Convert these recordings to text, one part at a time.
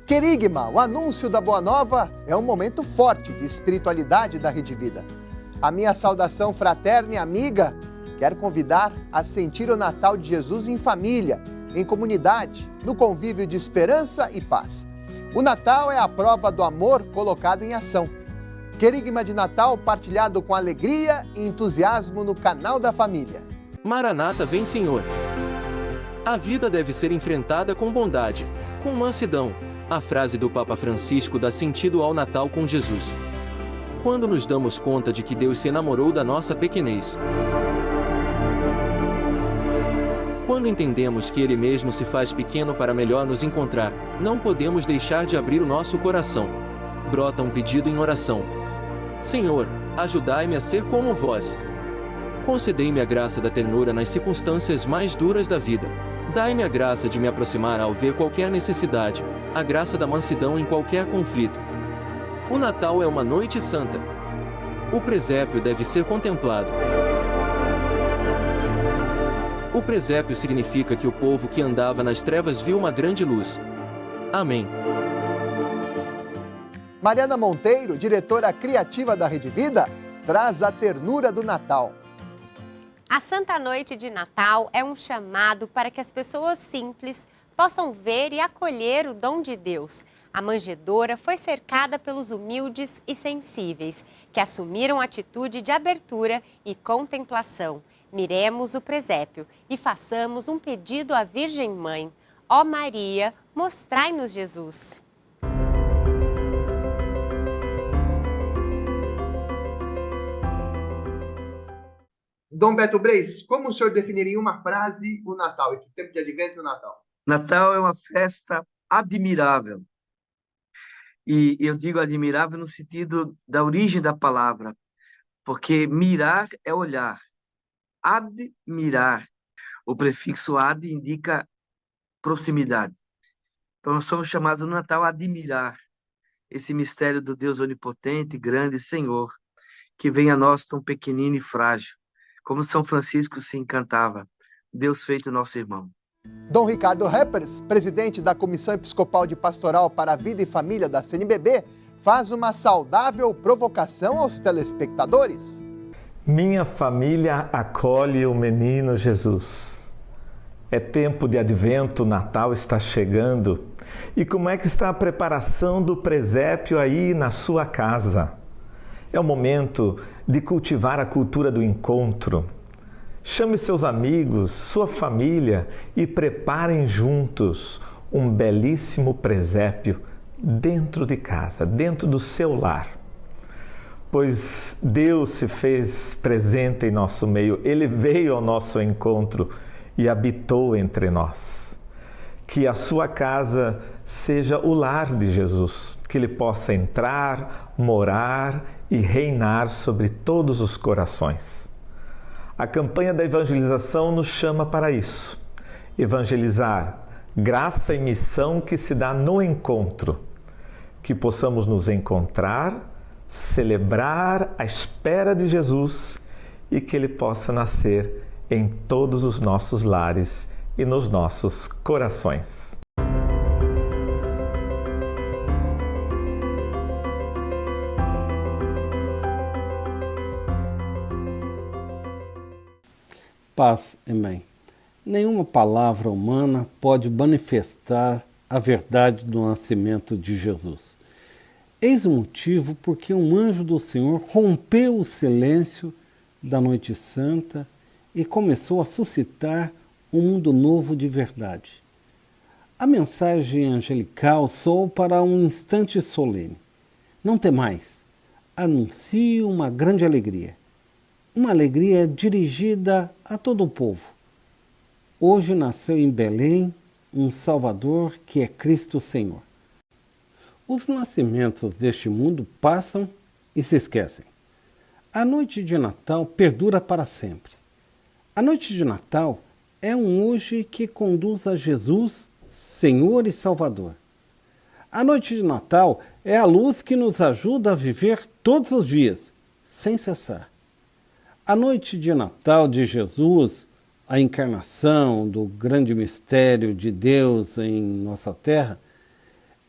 Querigma, o anúncio da Boa Nova, é um momento forte de espiritualidade da Rede Vida. A minha saudação fraterna e amiga quer convidar a sentir o Natal de Jesus em família, em comunidade, no convívio de esperança e paz. O Natal é a prova do amor colocado em ação. Querigma de Natal partilhado com alegria e entusiasmo no canal da família. Maranata, vem Senhor! A vida deve ser enfrentada com bondade, com mansidão. A frase do Papa Francisco dá sentido ao Natal com Jesus. Quando nos damos conta de que Deus se enamorou da nossa pequenez. Quando entendemos que Ele mesmo se faz pequeno para melhor nos encontrar, não podemos deixar de abrir o nosso coração. Brota um pedido em oração. Senhor, ajudai-me a ser como vós. Concedei-me a graça da ternura nas circunstâncias mais duras da vida. Dai-me a graça de me aproximar ao ver qualquer necessidade, a graça da mansidão em qualquer conflito. O Natal é uma noite santa. O presépio deve ser contemplado. O presépio significa que o povo que andava nas trevas viu uma grande luz. Amém. Mariana Monteiro, diretora criativa da Rede Vida, traz a ternura do Natal. A Santa Noite de Natal é um chamado para que as pessoas simples possam ver e acolher o dom de Deus. A manjedoura foi cercada pelos humildes e sensíveis, que assumiram atitude de abertura e contemplação. Miremos o presépio e façamos um pedido à Virgem Mãe. Ó Maria, mostrai-nos Jesus. Dom Beto Breis, como o senhor definiria em uma frase o Natal, esse tempo de advento e o Natal? Natal é uma festa admirável. E eu digo admirável no sentido da origem da palavra, porque mirar é olhar. Admirar, o prefixo ad indica proximidade. Então nós somos chamados no Natal a admirar esse mistério do Deus onipotente, grande Senhor, que vem a nós tão pequenino e frágil. Como São Francisco se encantava, Deus feito nosso irmão. Dom Ricardo Reppers, presidente da Comissão Episcopal de Pastoral para a Vida e Família da CNBB, faz uma saudável provocação aos telespectadores. Minha família acolhe o menino Jesus. É tempo de advento, o Natal está chegando. E como é que está a preparação do presépio aí na sua casa? É o momento de cultivar a cultura do encontro. Chame seus amigos, sua família e preparem juntos um belíssimo presépio dentro de casa, dentro do seu lar. Pois Deus se fez presente em nosso meio, Ele veio ao nosso encontro e habitou entre nós. Que a sua casa seja o lar de Jesus, que Ele possa entrar, morar e reinar sobre todos os corações. A campanha da evangelização nos chama para isso. Evangelizar, graça e missão que se dá no encontro. Que possamos nos encontrar, celebrar a espera de Jesus e que Ele possa nascer em todos os nossos lares e nos nossos corações. Paz e bem. Nenhuma palavra humana pode manifestar a verdade do nascimento de Jesus. Eis o motivo porque um anjo do Senhor rompeu o silêncio da noite santa e começou a suscitar um mundo novo de verdade. A mensagem angelical soou para um instante solene. Não temais, anuncio uma grande alegria. Uma alegria dirigida a todo o povo. Hoje nasceu em Belém um Salvador que é Cristo Senhor. Os nascimentos deste mundo passam e se esquecem. A noite de Natal perdura para sempre. A noite de Natal é um hoje que conduz a Jesus, Senhor e Salvador. A noite de Natal é a luz que nos ajuda a viver todos os dias, sem cessar. A noite de Natal de Jesus, a encarnação do grande mistério de Deus em nossa terra,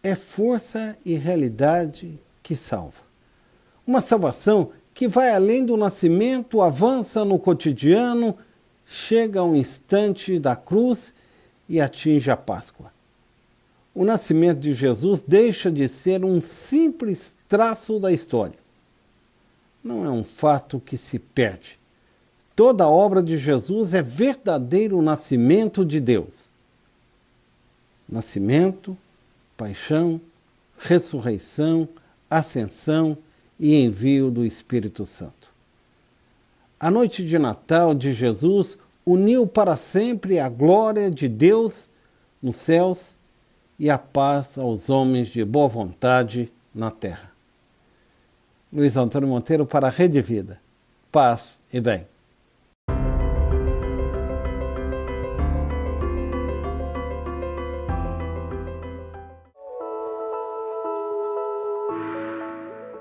é força e realidade que salva. Uma salvação que vai além do nascimento, avança no cotidiano, chega ao instante da cruz e atinge a Páscoa. O nascimento de Jesus deixa de ser um simples traço da história. Não é um fato que se perde. Toda a obra de Jesus é verdadeiro nascimento de Deus. Nascimento, paixão, ressurreição, ascensão e envio do Espírito Santo. A noite de Natal de Jesus uniu para sempre a glória de Deus nos céus e a paz aos homens de boa vontade na terra. Luiz Antônio Monteiro para a Rede Vida. Paz e bem.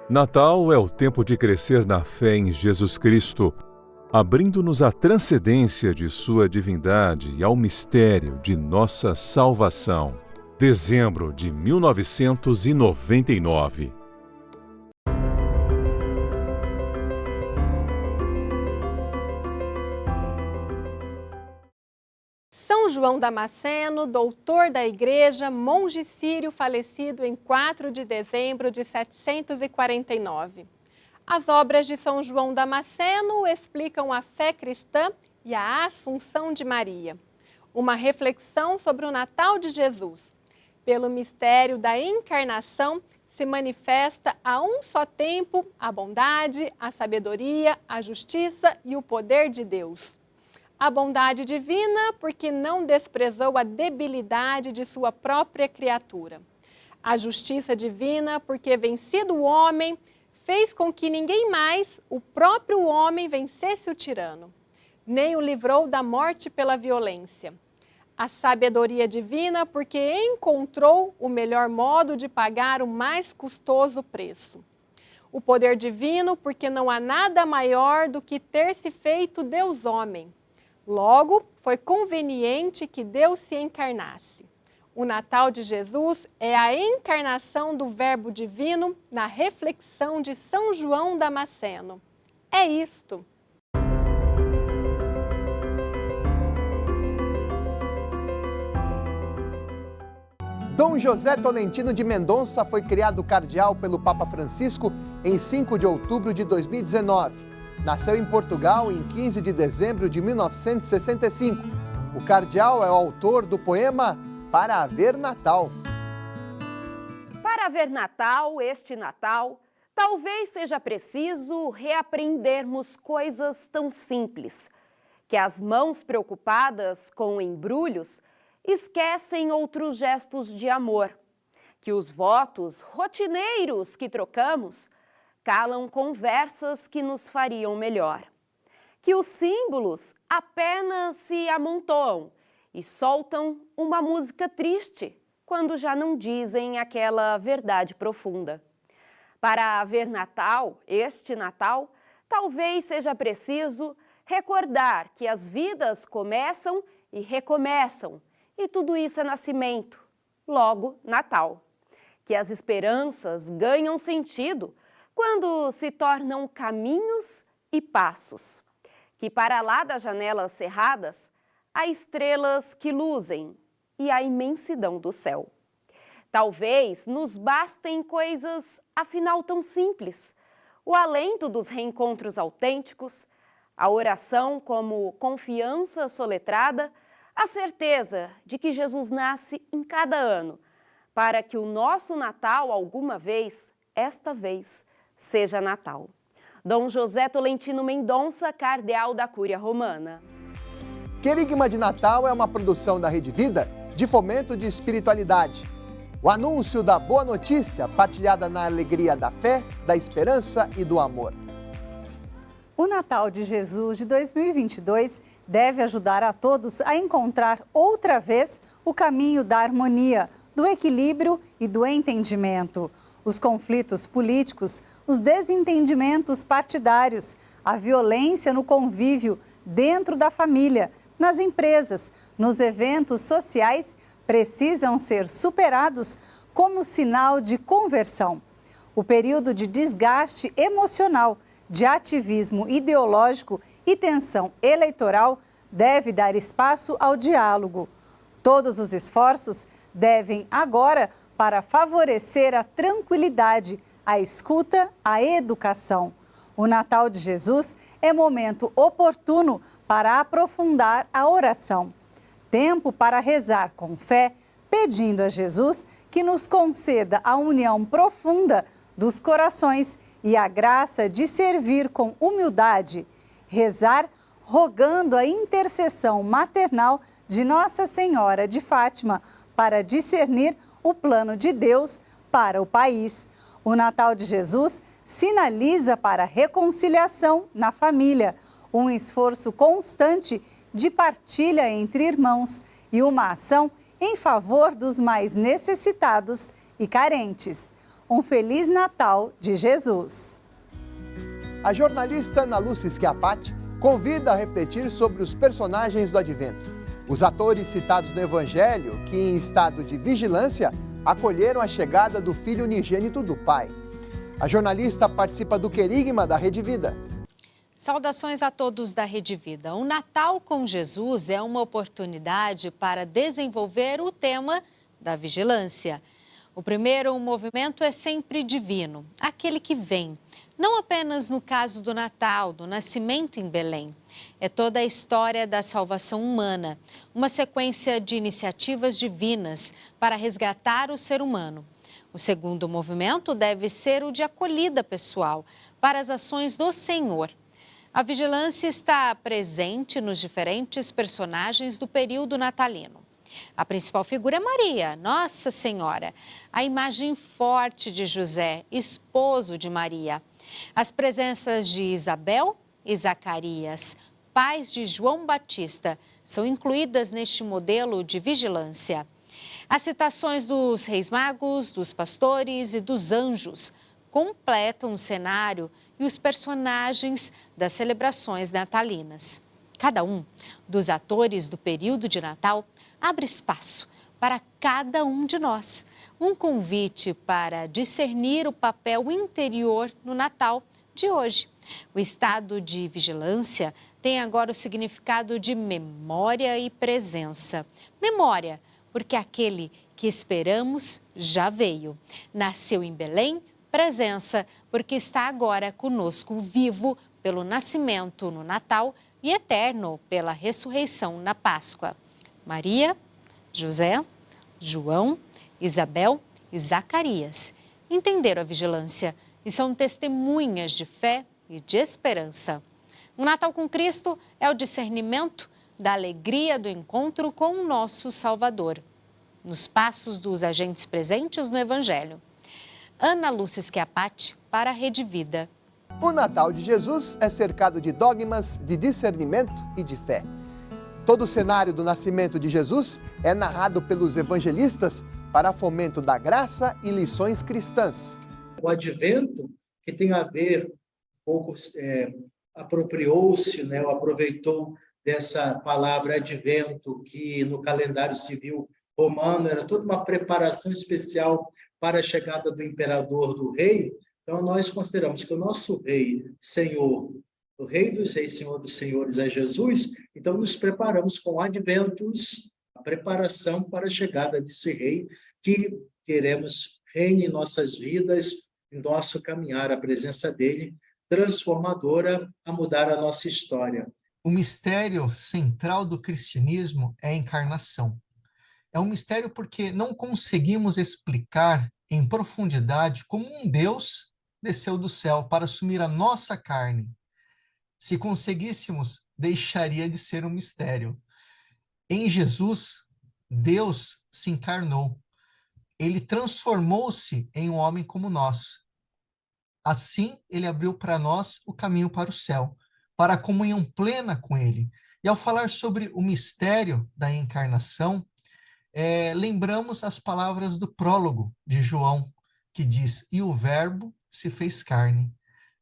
Natal é o tempo de crescer na fé em Jesus Cristo, abrindo-nos à transcendência de sua divindade e ao mistério de nossa salvação. Dezembro de 1999. São João Damasceno, doutor da Igreja, monge sírio falecido em 4 de dezembro de 749. As obras de São João Damasceno explicam a fé cristã e a Assunção de Maria. Uma reflexão sobre o Natal de Jesus. Pelo mistério da encarnação, se manifesta a um só tempo a bondade, a sabedoria, a justiça e o poder de Deus. A bondade divina, porque não desprezou a debilidade de sua própria criatura. A justiça divina, porque vencido o homem, fez com que ninguém mais, o próprio homem, vencesse o tirano, nem o livrou da morte pela violência. A sabedoria divina, porque encontrou o melhor modo de pagar o mais custoso preço. O poder divino, porque não há nada maior do que ter se feito Deus homem. Logo, foi conveniente que Deus se encarnasse. O Natal de Jesus é a encarnação do Verbo Divino na reflexão de São João Damasceno. É isto. Dom José Tolentino de Mendonça foi criado cardeal pelo Papa Francisco em 5 de outubro de 2019. Nasceu em Portugal em 15 de dezembro de 1965. O cardeal é o autor do poema Para Haver Natal. Para haver Natal, este Natal, talvez seja preciso reaprendermos coisas tão simples, que as mãos preocupadas com embrulhos esquecem outros gestos de amor, que os votos rotineiros que trocamos calam conversas que nos fariam melhor, que os símbolos apenas se amontoam e soltam uma música triste quando já não dizem aquela verdade profunda. Para haver Natal, este Natal, talvez seja preciso recordar que as vidas começam e recomeçam, e tudo isso é nascimento, logo Natal. Que as esperanças ganham sentido quando se tornam caminhos e passos. Que para lá das janelas cerradas, há estrelas que luzem e a imensidão do céu. Talvez nos bastem coisas, afinal, tão simples. O alento dos reencontros autênticos, a oração como confiança soletrada, a certeza de que Jesus nasce em cada ano, para que o nosso Natal, alguma vez, esta vez, seja Natal. Dom José Tolentino Mendonça, cardeal da Cúria Romana. Querigma de Natal é uma produção da Rede Vida de fomento de espiritualidade. O anúncio da boa notícia partilhada na alegria da fé, da esperança e do amor. O Natal de Jesus de 2022 deve ajudar a todos a encontrar outra vez o caminho da harmonia, do equilíbrio e do entendimento. Os conflitos políticos, os desentendimentos partidários, a violência no convívio dentro da família, nas empresas, nos eventos sociais, precisam ser superados como sinal de conversão. O período de desgaste emocional, de ativismo ideológico e tensão eleitoral deve dar espaço ao diálogo. Todos os esforços devem agora para favorecer a tranquilidade, a escuta, a educação. O Natal de Jesus é momento oportuno para aprofundar a oração. Tempo para rezar com fé, pedindo a Jesus que nos conceda a união profunda dos corações e a graça de servir com humildade. Rezar rogando a intercessão maternal de Nossa Senhora de Fátima para discernir o plano de Deus para o país. O Natal de Jesus sinaliza para a reconciliação na família, um esforço constante de partilha entre irmãos e uma ação em favor dos mais necessitados e carentes. Um Feliz Natal de Jesus! A jornalista Ana Lúcia Schiapati convida a refletir sobre os personagens do Advento. Os atores citados no Evangelho, que em estado de vigilância, acolheram a chegada do Filho unigênito do Pai. A jornalista participa do Querigma da Rede Vida. Saudações a todos da Rede Vida. O Natal com Jesus é uma oportunidade para desenvolver o tema da vigilância. O primeiro movimento é sempre divino, aquele que vem. Não apenas no caso do Natal, do nascimento em Belém. É toda a história da salvação humana, uma sequência de iniciativas divinas para resgatar o ser humano. O segundo movimento deve ser o de acolhida pessoal, para as ações do Senhor. A vigilância está presente nos diferentes personagens do período natalino. A principal figura é Maria, Nossa Senhora, a imagem forte de José, esposo de Maria. As presenças de Isabel e Zacarias, pais de João Batista, são incluídas neste modelo de vigilância. As citações dos reis magos, dos pastores e dos anjos completam o cenário e os personagens das celebrações natalinas. Cada um dos atores do período de Natal abre espaço para cada um de nós. Um convite para discernir o papel interior no Natal de hoje. O estado de vigilância tem agora o significado de memória e presença. Memória, porque aquele que esperamos já veio. Nasceu em Belém, presença, porque está agora conosco vivo pelo nascimento no Natal e eterno pela ressurreição na Páscoa. Maria, José, João, Isabel e Zacarias entenderam a vigilância e são testemunhas de fé e de esperança. O Natal com Cristo é o discernimento da alegria do encontro com o nosso Salvador. Nos passos dos agentes presentes no Evangelho. Ana Lúcia Schiapati para a Rede Vida. O Natal de Jesus é cercado de dogmas, de discernimento e de fé. Todo o cenário do nascimento de Jesus é narrado pelos evangelistas para fomento da graça e lições cristãs. O advento, que tem a ver, pouco apropriou-se, ou aproveitou dessa palavra advento, que no calendário civil romano era toda uma preparação especial para a chegada do imperador, do rei. Então, nós consideramos que o nosso rei, Senhor, o Rei dos Reis, Senhor dos Senhores é Jesus, então nos preparamos com adventos, a preparação para a chegada desse Rei, que queremos reine em nossas vidas, em nosso caminhar, a presença dele, transformadora, a mudar a nossa história. O mistério central do cristianismo é a encarnação. É um mistério porque não conseguimos explicar em profundidade como um Deus desceu do céu para assumir a nossa carne. Se conseguíssemos, deixaria de ser um mistério. Em Jesus, Deus se encarnou. Ele transformou-se em um homem como nós. Assim, ele abriu para nós o caminho para o céu, para a comunhão plena com ele. E ao falar sobre o mistério da encarnação, lembramos as palavras do prólogo de João, que diz: "E o Verbo se fez carne".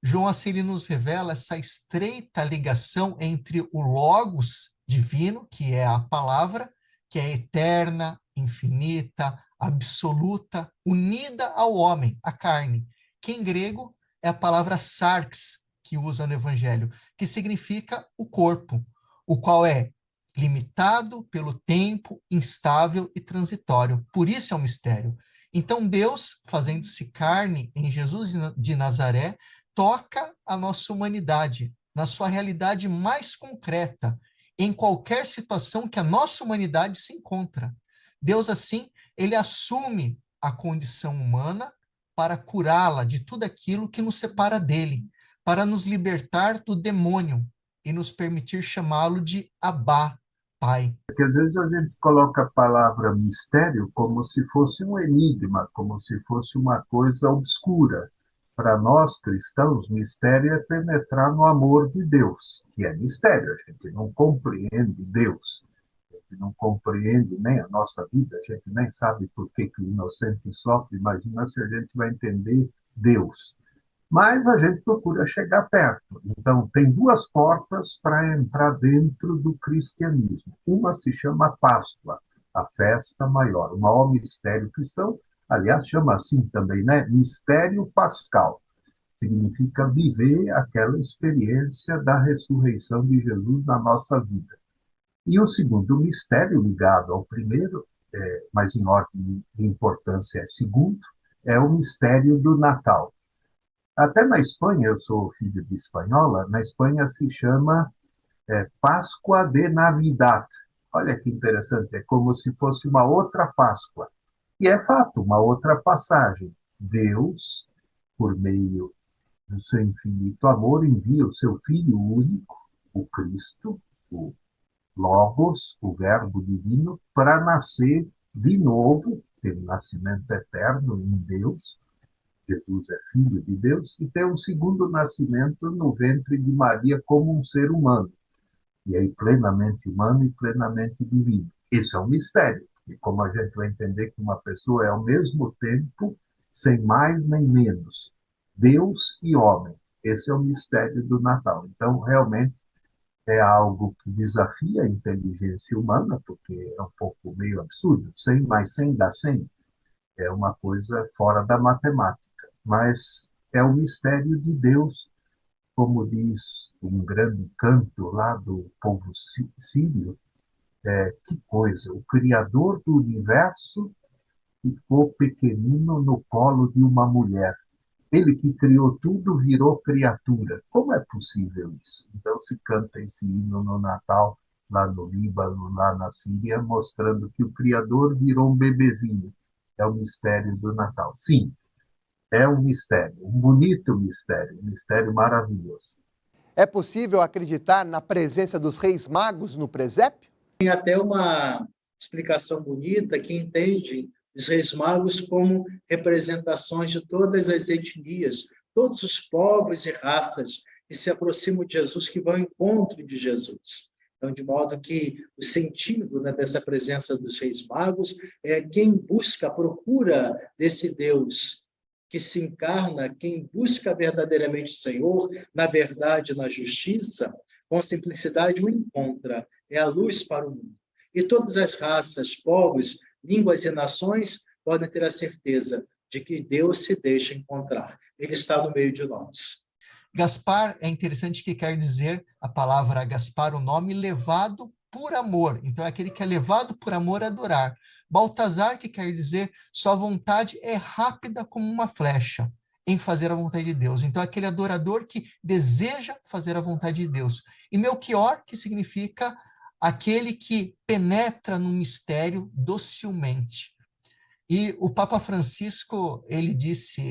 João assim nos revela essa estreita ligação entre o Logos divino, que é a palavra, que é eterna, infinita, absoluta, unida ao homem, à carne, que em grego é a palavra sarx, que usa no Evangelho, que significa o corpo, o qual é limitado pelo tempo, instável e transitório. Por isso é um mistério. Então Deus, fazendo-se carne em Jesus de Nazaré, toca a nossa humanidade, na sua realidade mais concreta, em qualquer situação que a nossa humanidade se encontra. Deus, assim, ele assume a condição humana para curá-la de tudo aquilo que nos separa dele, para nos libertar do demônio e nos permitir chamá-lo de Abá, Pai. Porque às vezes a gente coloca a palavra mistério como se fosse um enigma, como se fosse uma coisa obscura. Para nós cristãos, mistério é penetrar no amor de Deus, que é mistério. A gente não compreende Deus, a gente não compreende nem a nossa vida, a gente nem sabe por que o inocente sofre. Imagina se a gente vai entender Deus. Mas a gente procura chegar perto. Então, tem duas portas para entrar dentro do cristianismo. Uma se chama Páscoa, a festa maior, o maior mistério cristão. Aliás, chama assim também, né? Mistério pascal. Significa viver aquela experiência da ressurreição de Jesus na nossa vida. E o segundo mistério, ligado ao primeiro, mas em ordem de importância é segundo, é o mistério do Natal. Até na Espanha, eu sou filho de espanhola, na Espanha se chama Páscoa de Navidad. Olha que interessante, é como se fosse uma outra Páscoa. E é fato, uma outra passagem. Deus, por meio do seu infinito amor, envia o seu Filho único, o Cristo, o Logos, o Verbo divino, para nascer de novo, pelo nascimento eterno em Deus. Jesus é filho de Deus, e tem um segundo nascimento no ventre de Maria como um ser humano. E aí plenamente humano e plenamente divino. Isso é um mistério. E como a gente vai entender que uma pessoa é ao mesmo tempo, sem mais nem menos, Deus e homem. Esse é o mistério do Natal. Então, realmente, é algo que desafia a inteligência humana, porque é um pouco meio absurdo. 100 mais 100 dá 100. É uma coisa fora da matemática. Mas é o mistério de Deus, como diz um grande canto lá do povo sírio. Que coisa, o Criador do universo ficou pequenino no colo de uma mulher. Ele que criou tudo virou criatura. Como é possível isso? Então se canta esse hino no Natal, lá no Líbano, lá na Síria, mostrando que o Criador virou um bebezinho. É o mistério do Natal. Sim, é um mistério, um bonito mistério, um mistério maravilhoso. É possível acreditar na presença dos reis magos no presépio? Tem até uma explicação bonita que entende os reis magos como representações de todas as etnias, todos os povos e raças que se aproximam de Jesus, que vão ao encontro de Jesus. Então, de modo que o sentido, né, dessa presença dos reis magos é quem busca, procura desse Deus que se encarna, quem busca verdadeiramente o Senhor, na verdade, na justiça, com simplicidade o encontra, é a luz para o mundo. E todas as raças, povos, línguas e nações podem ter a certeza de que Deus se deixa encontrar. Ele está no meio de nós. Gaspar é interessante que quer dizer, a palavra Gaspar, o nome levado por amor. Então é aquele que é levado por amor a adorar. Baltazar, que quer dizer sua vontade é rápida como uma flecha em fazer a vontade de Deus. Então é aquele adorador que deseja fazer a vontade de Deus. E Melquior, que significa aquele que penetra no mistério docilmente. E o Papa Francisco, ele disse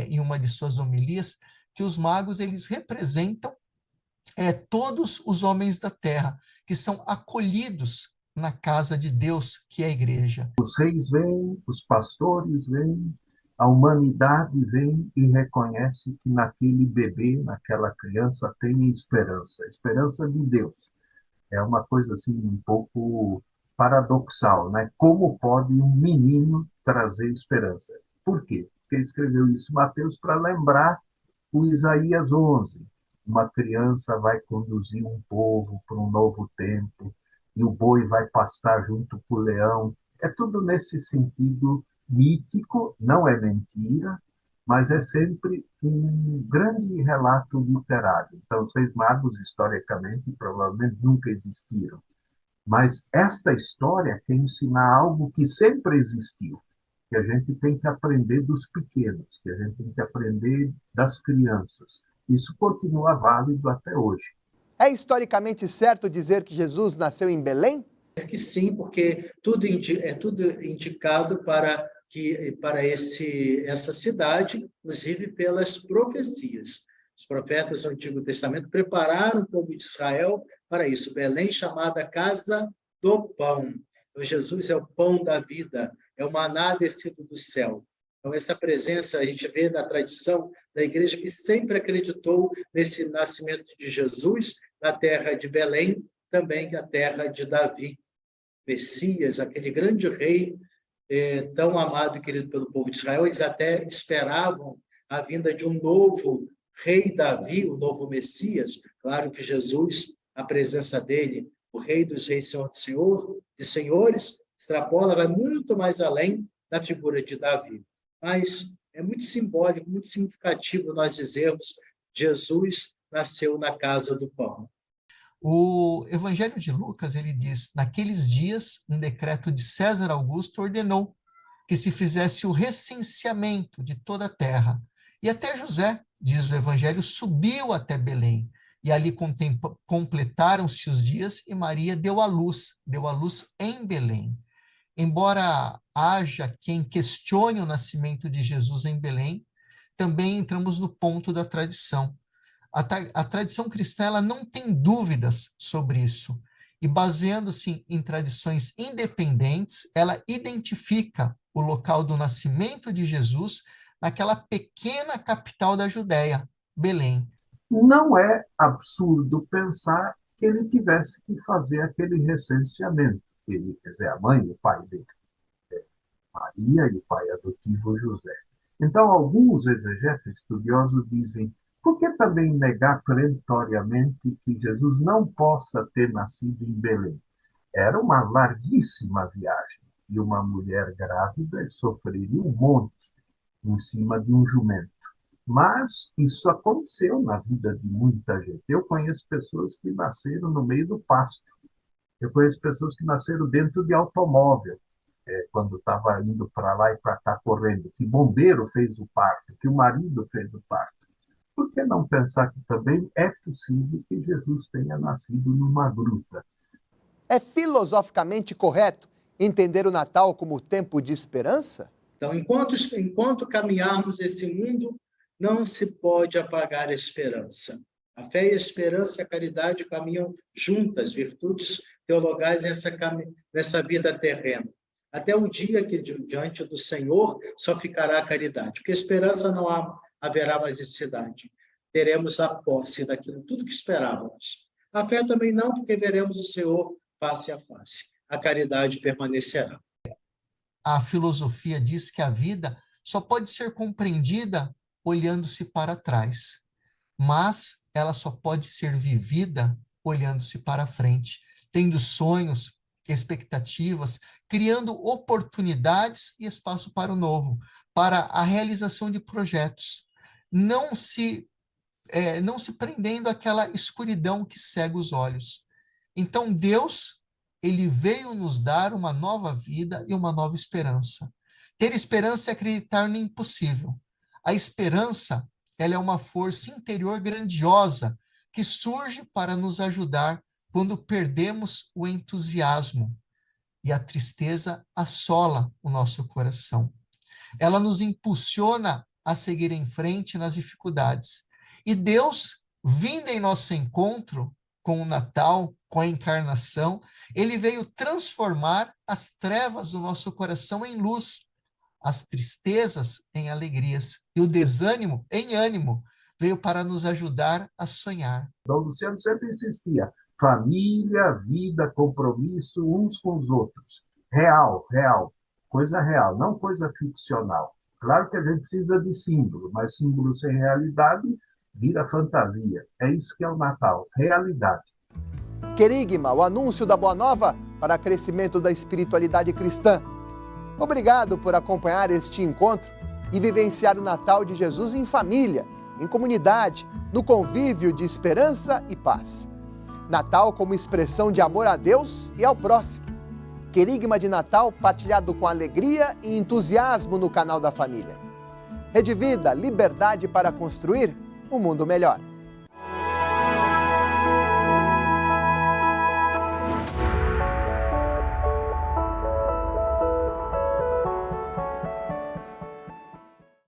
em uma de suas homilias que os magos eles representam todos os homens da terra, que são acolhidos na casa de Deus, que é a igreja. Os reis vêm, os pastores vêm, a humanidade vem e reconhece que naquele bebê, naquela criança, tem esperança, esperança de Deus. É uma coisa assim um pouco paradoxal, né? Como pode um menino trazer esperança? Por quê? Porque escreveu isso Mateus para lembrar o Isaías 11. Uma criança vai conduzir um povo para um novo tempo, e o boi vai pastar junto com o leão. É tudo nesse sentido mítico, não é mentira, mas é sempre um grande relato literário. Então, os Reis Magos, historicamente, provavelmente nunca existiram. Mas esta história quer ensinar algo que sempre existiu, que a gente tem que aprender dos pequenos, que a gente tem que aprender das crianças. Isso continua válido até hoje. É historicamente certo dizer que Jesus nasceu em Belém? É que sim, porque tudo indicado para essa cidade, inclusive pelas profecias. Os profetas do Antigo Testamento prepararam o povo de Israel para isso. Belém, chamada Casa do Pão. Então, Jesus é o pão da vida, é o maná descido do céu. Então, essa presença a gente vê na tradição da igreja que sempre acreditou nesse nascimento de Jesus na terra de Belém, também a terra de Davi. Messias, aquele grande rei tão amado e querido pelo povo de Israel, eles até esperavam a vinda de um novo rei Davi, o novo Messias. Claro que Jesus, a presença dele, o rei dos reis, senhor de senhores, extrapola, vai muito mais além da figura de Davi. Mas é muito simbólico, muito significativo nós dizermos Jesus nasceu na casa do pão. O Evangelho de Lucas, ele diz, naqueles dias, um decreto de César Augusto ordenou que se fizesse o recenseamento de toda a terra. E até José, diz o Evangelho, subiu até Belém. E ali completaram-se os dias e Maria deu à luz em Belém. Embora haja quem questione o nascimento de Jesus em Belém, também entramos no ponto da tradição. A tradição cristã ela não tem dúvidas sobre isso. E baseando-se em tradições independentes, ela identifica o local do nascimento de Jesus naquela pequena capital da Judéia, Belém. Não é absurdo pensar que ele tivesse que fazer aquele recenseamento. Ele, quer dizer, a mãe e o pai dele, Maria, e o pai adotivo José. Então, alguns exegetas estudiosos dizem: por que também negar perentoriamente que Jesus não possa ter nascido em Belém? Era uma larguíssima viagem, e uma mulher grávida sofreria um monte em cima de um jumento. Mas isso aconteceu na vida de muita gente. Eu conheço pessoas que nasceram no meio do pasto. Eu conheço pessoas que nasceram dentro de automóvel, quando estava indo para lá e para cá correndo, que bombeiro fez o parto, que o marido fez o parto. Por que não pensar que também é possível que Jesus tenha nascido numa gruta? É filosoficamente correto entender o Natal como tempo de esperança? Então, enquanto caminharmos esse mundo, não se pode apagar a esperança. A fé e a esperança e a caridade caminham juntas, virtudes teologais nessa vida terrena. Até o dia que, diante do Senhor, só ficará a caridade. Porque a esperança não haverá mais necessidade. Teremos a posse daquilo, tudo que esperávamos. A fé também não, porque veremos o Senhor face a face. A caridade permanecerá. A filosofia diz que a vida só pode ser compreendida olhando-se para trás, mas ela só pode ser vivida olhando-se para frente, tendo sonhos, expectativas, criando oportunidades e espaço para o novo, para a realização de projetos, não se prendendo àquela escuridão que cega os olhos. Então Deus, ele veio nos dar uma nova vida e uma nova esperança. Ter esperança é acreditar no impossível. A esperança, ela é uma força interior grandiosa que surge para nos ajudar quando perdemos o entusiasmo e a tristeza assola o nosso coração. Ela nos impulsiona a seguir em frente nas dificuldades. E Deus, vindo em nosso encontro com o Natal, com a encarnação, ele veio transformar as trevas do nosso coração em luz, as tristezas em alegrias e o desânimo em ânimo, veio para nos ajudar a sonhar. Dom Luciano sempre insistia: família, vida, compromisso uns com os outros. Real, coisa real, não coisa ficcional. Claro que a gente precisa de símbolo, mas símbolo sem realidade vira fantasia. É isso que é o Natal, realidade. Querigma, o anúncio da Boa Nova para crescimento da espiritualidade cristã. Obrigado por acompanhar este encontro e vivenciar o Natal de Jesus em família, em comunidade, no convívio de esperança e paz. Natal como expressão de amor a Deus e ao próximo. Querigma de Natal partilhado com alegria e entusiasmo no canal da família. Rede Vida, liberdade para construir um mundo melhor.